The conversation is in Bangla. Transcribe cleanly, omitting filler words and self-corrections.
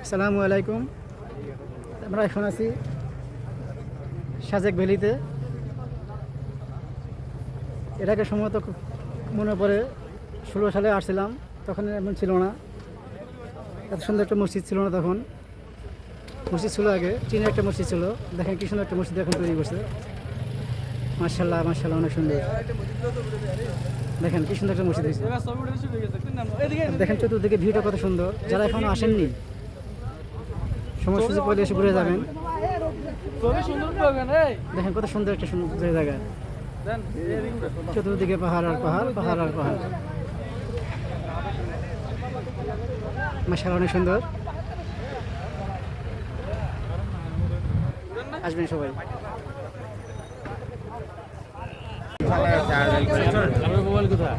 আসসালামু আলাইকুম। আমরা এখন আছি সাজেক ভ্যালিতে। এটাকে সম্ভবত মনে পড়ে 16 সালে আসছিলাম, তখন এমন ছিল না, এত সুন্দর একটা মসজিদ ছিল না তখন। মসজিদ ছিল আগে, চীনের একটা মসজিদ ছিল। দেখেন কি সুন্দর একটা মসজিদ এখন তৈরি করছে। মার্শাল্লাহ মার্শাল্লাহ, অনেক সুন্দর। দেখেন কি সুন্দর একটা মসজিদ হয়েছে। দেখেন চতুর্দিকে ভিউটা কত সুন্দর। যারা এখনো আসেননি, সময় সুযোগ পেলে এসে ঘুরে যাবেন। দেখেন কত সুন্দর একটা সুন্দর জায়গা। চতুর্দিকে পাহাড় আর পাহাড়, পাহাড় আর পাহাড়। মাশাআল্লাহ, অনেক সুন্দর। আসবেন সবাই। মোবাইল কোথায়?